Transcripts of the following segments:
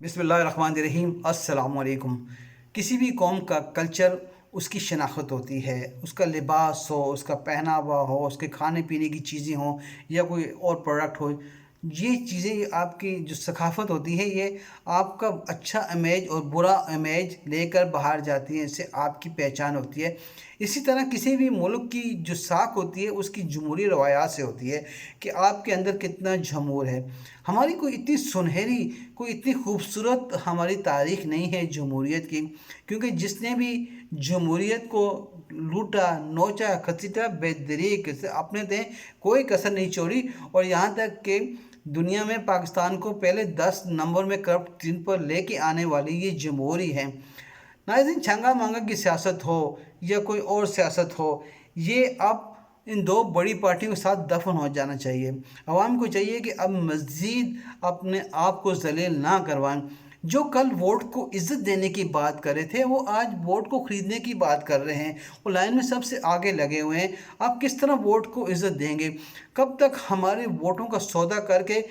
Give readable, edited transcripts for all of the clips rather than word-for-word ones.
बिस्मिल्लाहिर्रहमानिर्रहीम। अस्सलाम वालेकुम। किसी भी कौम का कल्चर उसकी शनाख्त होती है। उसका लिबास हो, उसका पहनावा हो, उसके खाने पीने की चीज़ें हों या कोई और प्रोडक्ट हो, ये चीज़ें आपकी जो सकाफ़त होती है ये आपका अच्छा इमेज और बुरा इमेज लेकर बाहर जाती है। इससे आपकी पहचान होती है। इसी तरह किसी भी मुल्क की जो साख होती है उसकी जमहूरी रवायात से होती है कि आपके अंदर कितना जमहूर है। हमारी कोई इतनी सुनहरी, कोई इतनी खूबसूरत हमारी तारीख़ नहीं है जमहूरियत की, क्योंकि जिसने भी जमहूरियत को लूटा, नोचा, घसीटा, बेदरीक से अपने थे, कोई कसर नहीं छोड़ी। और यहाँ तक कि दुनिया में पाकिस्तान को पहले 10 नंबर में करप्ट जिन पर लेके आने वाली ये जमहूरी है। नाज़रीन, छंगा मांगा की सियासत हो या कोई और सियासत हो, ये अब इन दो बड़ी पार्टियों के साथ दफन हो जाना चाहिए। आवाम को चाहिए कि अब मज़ीद अपने आप को जलील ना करवाएं। जो कल वोट को इज़्ज़त देने की बात कर रहे थे वो आज वोट को ख़रीदने की बात कर रहे हैं। वो लाइन में सबसे आगे लगे हुए हैं। आप किस तरह वोट को इज़्ज़त देंगे? कब तक हमारे वोटों का सौदा करके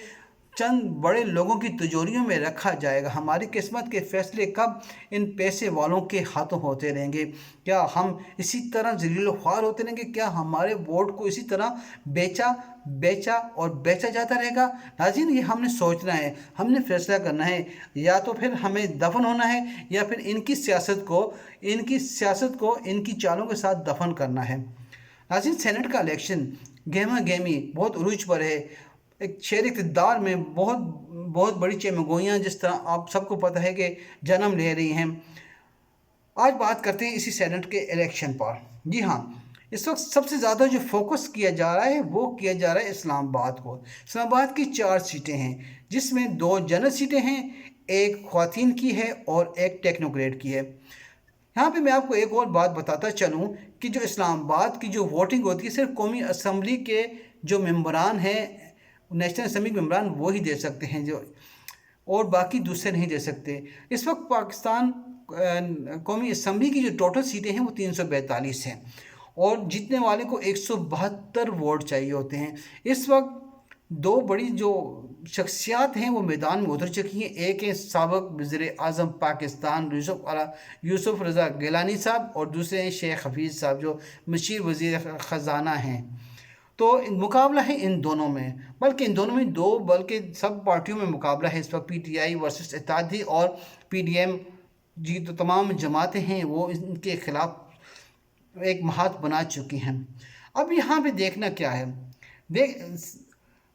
चंद बड़े लोगों की तिजोरियों में रखा जाएगा? हमारी किस्मत के फैसले कब इन पैसे वालों के हाथों होते रहेंगे? क्या हम इसी तरह ज़लील ख्वार होते रहेंगे? क्या हमारे वोट को इसी तरह बेचा बेचा और बेचा जाता रहेगा? नाज़रीन, ये हमने सोचना है, हमने फैसला करना है। या तो फिर हमें दफन होना है या फिर इनकी सियासत को इनकी चालों के साथ दफन करना है। नाज़रीन, सेनेट का इलेक्शन गहमा गहमी बहुत उरूज पर है। एक शेर इक़्तिदार में बहुत बहुत बड़ी चमगोइयाँ जिस तरह आप सबको पता है कि जन्म ले रही हैं। आज बात करते हैं इसी सेनेट के इलेक्शन पर। जी हाँ, इस वक्त सबसे ज़्यादा जो फोकस किया जा रहा है वो किया जा रहा है इस्लामाबाद को। इस्लामाबाद की 4 सीटें हैं जिसमें 2 जनरल सीटें हैं, एक ख्वातीन की है और एक टेक्नोक्रेट की है। यहाँ पे मैं आपको एक और बात बताता चलूँ कि जो इस्लामाबाद की जो वोटिंग होती है सिर्फ कौमी असम्बली के जो मेंबरान हैं, नेशनल असम्बली के मेंबरान वो ही दे सकते हैं, जो और बाकी दूसरे नहीं दे सकते। इस वक्त पाकिस्तान कौमी असम्बली की जो टोटल सीटें हैं वो 342 हैं और जीतने वाले को 172 वोट चाहिए होते हैं। इस वक्त 2 बड़ी जो शख्सियात हैं वो मैदान में उतर चुकी हैं। एक है साबिक़ वज़ीर आज़म पाकिस्तान यूसुफ रज़ा गिलानी साहब और दूसरे हैं शेख हफीज़ साहब जो मशीर वज़ीर ख़जाना हैं। तो मुकाबला है इन दोनों में, बल्कि इन दोनों में बल्कि सब पार्टियों में मुकाबला है इस वक्त। PTI वर्सेस इत्तेहादी और PDM जी, तो तमाम जमातें हैं वो इनके ख़िलाफ़ एक महात बना चुकी हैं। अब यहाँ पे देखना क्या है,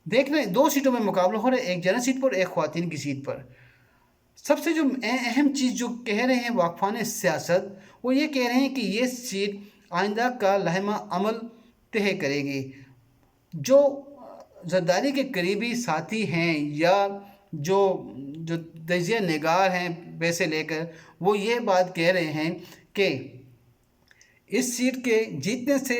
देखना 2 सीटों में मुकाबला हो रहा है, एक जनरल सीट पर, एक ख्वातीन की सीट पर। सबसे जो अहम चीज़ जो कह रहे हैं वाक़फ़ान सियासत, वो ये कह रहे हैं कि ये सीट आइंदा का लहमा अमल तय करेगी। जो ज़रदारी के करीबी साथी हैं या जो जो तजिया निगार हैं पैसे लेकर, वो ये बात कह रहे हैं कि इस सीट के जीतने से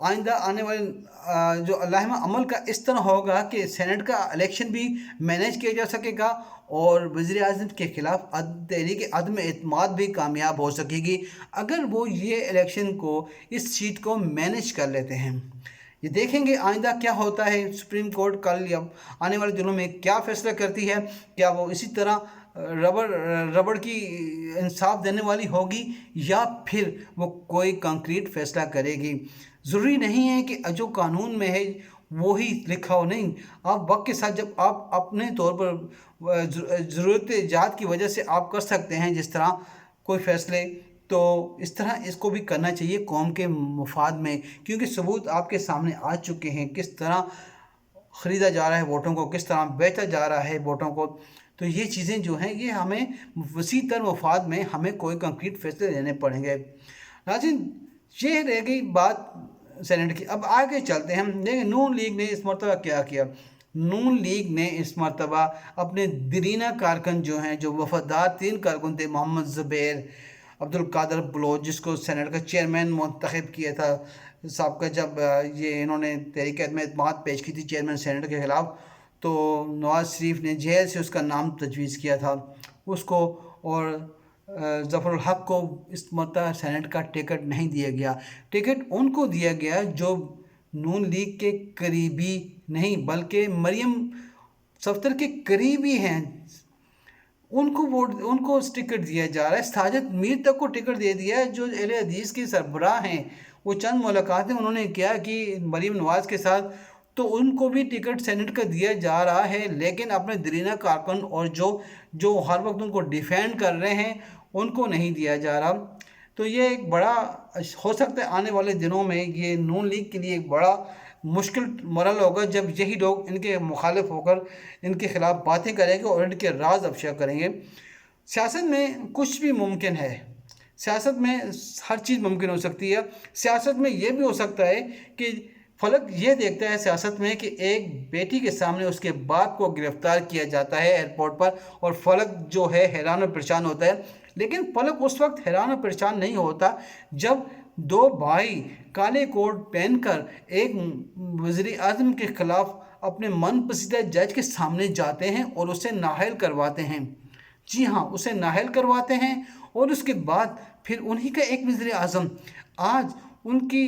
आइंदा आने वाले जो लहमा अमल का इस तरह होगा कि सेनेट का इलेक्शन भी मैनेज किया जा सकेगा और वज़ीर आज़म के ख़िलाफ़ तहरीक अदम एतमाद भी कामयाब हो सकेगी अगर वो ये इलेक्शन को, इस सीट को मैनेज कर लेते हैं। ये देखेंगे आइंदा क्या होता है। सुप्रीम कोर्ट कल या आने वाले दिनों में क्या फ़ैसला करती है। क्या वो इसी तरह रबड़ की इंसाफ देने वाली होगी या फिर वो कोई कंक्रीट फ़ैसला करेगी। ज़रूरी नहीं है कि जो कानून में है वो ही लिखा हो, नहीं। आप वक्त के साथ जब आप अपने तौर पर ज़रूरत जात की वजह से आप कर सकते हैं जिस तरह कोई फ़ैसले, तो इस तरह इसको भी करना चाहिए कौम के मुफाद में, क्योंकि सबूत आपके सामने आ चुके हैं किस तरह ख़रीदा जा रहा है वोटों को, किस तरह बेचा जा रहा है वोटों को। तो ये चीज़ें जो हैं ये हमें वसी तर मफाद में हमें कोई कंक्रीट फैसले लेने पड़ेंगे। नाज़रीन, ये रह गई बात सेनेट की। अब आगे चलते हैं, हम देखें नून लीग ने इस मरतबा क्या किया। नून लीग ने इस मरतबा अपने दरीना कारकुन जो हैं, जो वफादार 3 कारकुन थे, मोहम्मद ज़ुबैर, अब्दुल कादर बलोच जिसको सेनेट का चेयरमैन मुंतखब किया था साहब का, जब ये इन्होंने तहरीक अदम एतमाद पेश की थी चेयरमैन सेनेट के ख़िलाफ़, तो नवाज़ शरीफ ने जेल से उसका नाम तजवीज़ किया था उसको, और ज़फ़रुल हक को इस मरतबा सेनेट का टिकट नहीं दिया गया। टिकट उनको दिया गया जो नून लीग के करीबी नहीं बल्कि मरियम सफ्दर के करीबी हैं। ان کو ٹکٹ دیا جا رہا ہے. ساجد میر تک کو ٹکٹ دے دیا ہے جو اہل حدیث کے سربراہ ہیں. وہ چند ملاقاتیں انہوں نے کیا کہ مریم نواز کے ساتھ، تو ان کو بھی ٹکٹ سینٹ کا دیا جا رہا ہے، لیکن اپنے دیرینہ کارکن اور جو ہر وقت ان کو ڈیفینڈ کر رہے ہیں ان کو نہیں دیا جا رہا. تو یہ ایک بڑا ہو سکتا ہے آنے والے دنوں میں یہ نون لیگ کے لیے ایک بڑا مشکل مرحلہ ہوگا، جب یہی لوگ ان کے مخالف ہو کر ان کے خلاف باتیں کریں گے اور ان کے راز افشا کریں گے. سیاست میں کچھ بھی ممکن ہے، سیاست میں ہر چیز ممکن ہو سکتی ہے. سیاست میں یہ بھی ہو سکتا ہے کہ فلک یہ دیکھتا ہے سیاست میں کہ ایک بیٹی کے سامنے اس کے باپ کو گرفتار کیا جاتا ہے ایئرپورٹ پر، اور فلک جو ہے حیران و پریشان ہوتا ہے. لیکن فلک اس وقت حیران و پریشان نہیں ہوتا جب دو بھائی کالے کوٹ پہن کر ایک وزیر اعظم کے خلاف اپنے من پسندیدہ جج کے سامنے جاتے ہیں اور اسے نااہل کرواتے ہیں. جی ہاں، اسے نااہل کرواتے ہیں، اور اس کے بعد پھر انہی کا ایک وزیر اعظم آج ان کی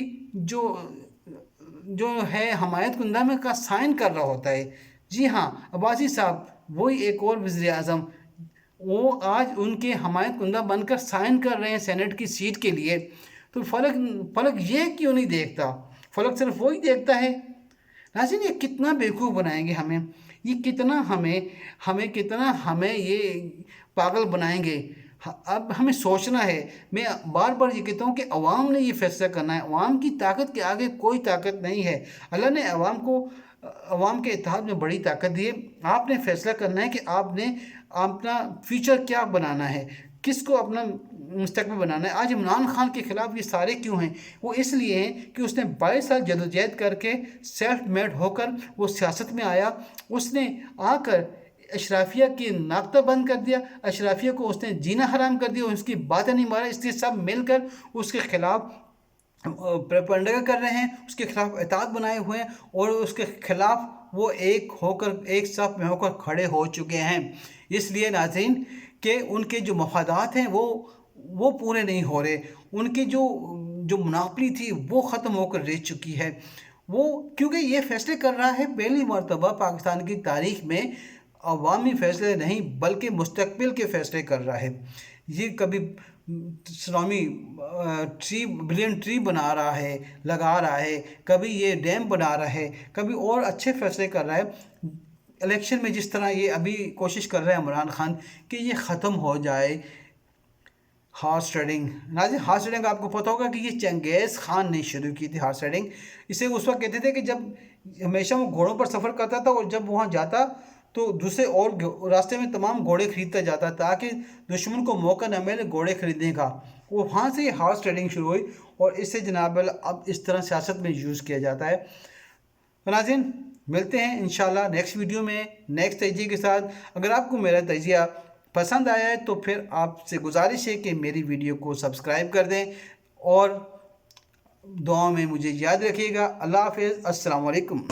جو ہے حمایت کنندہ کا سائن کر رہا ہوتا ہے. جی ہاں، عباسی صاحب وہی ایک اور وزیر اعظم، وہ آج ان کے حمایت کنندہ بن کر سائن کر رہے ہیں سینٹ کی سیٹ کے لیے. تو فلک یہ کیوں نہیں دیکھتا؟ فلک صرف وہی دیکھتا ہے. ناظرین، یہ کتنا بیوقوف بنائیں گے ہمیں، یہ کتنا ہمیں یہ پاگل بنائیں گے. اب ہمیں سوچنا ہے. میں بار بار یہ کہتا ہوں کہ عوام نے یہ فیصلہ کرنا ہے. عوام کی طاقت کے آگے کوئی طاقت نہیں ہے. اللہ نے عوام کے اتحاد میں بڑی طاقت دی ہے. آپ نے فیصلہ کرنا ہے کہ آپ نے اپنا فیوچر کیا بنانا ہے، کس کو اپنا مستقبل بنانا ہے. آج عمران خان کے خلاف یہ سارے کیوں ہیں؟ وہ اس لیے ہیں کہ اس نے 22 سال جدوجہد کر کے سیلف میڈ ہو کر وہ سیاست میں آیا. اس نے آ کر اشرافیہ کی ناکتہ بند کر دیا، اشرافیہ کو اس نے جینا حرام کر دیا، اس کی باتیں نہیں مارا. اس لیے سب مل کر اس کے خلاف پروپیگنڈا کر رہے ہیں، اس کے خلاف اتحاد بنائے ہوئے ہیں، اور اس کے خلاف وہ ایک صف میں ہو کر کھڑے ہو چکے ہیں. اس لیے ناظرین کہ ان کے جو مفادات ہیں وہ پورے نہیں ہو رہے. ان کی جو مناپلی تھی وہ ختم ہو کر رہ چکی ہے. وہ کیونکہ یہ فیصلے کر رہا ہے پہلی مرتبہ پاکستان کی تاریخ میں عوامی فیصلے نہیں بلکہ مستقبل کے فیصلے کر رہا ہے. یہ کبھی سونامی بلین ٹری بنا رہا ہے، لگا رہا ہے، کبھی یہ ڈیم بنا رہا ہے، کبھی اور اچھے فیصلے کر رہا ہے. الیکشن میں جس طرح یہ ابھی کوشش کر رہے ہیں عمران خان کہ یہ ختم ہو جائے ہارس ٹریڈنگ. ناظرین، ہارس ٹریڈنگ آپ کو پتہ ہوگا کہ یہ چنگیز خان نے شروع کی تھی. ہارس ٹریڈنگ اسے اس وقت کہتے تھے کہ جب ہمیشہ وہ گھوڑوں پر سفر کرتا تھا اور جب وہاں جاتا تو دوسرے اور راستے میں تمام گھوڑے خریدتا جاتا تاکہ دشمن کو موقع نہ ملے گھوڑے خریدنے کا. وہاں سے یہ ہارس ٹریڈنگ شروع ہوئی اور اس سے جناب اب اس طرح سیاست میں یوز کیا جاتا ہے. ناظرین، ملتے ہیں انشاءاللہ نیکسٹ ویڈیو میں نیکسٹ تجزیے کے ساتھ. اگر آپ کو میرا تجزیہ پسند آیا ہے تو پھر آپ سے گزارش ہے کہ میری ویڈیو کو سبسکرائب کر دیں اور دعاؤں میں مجھے یاد رکھیے گا. اللہ حافظ. السلام علیکم.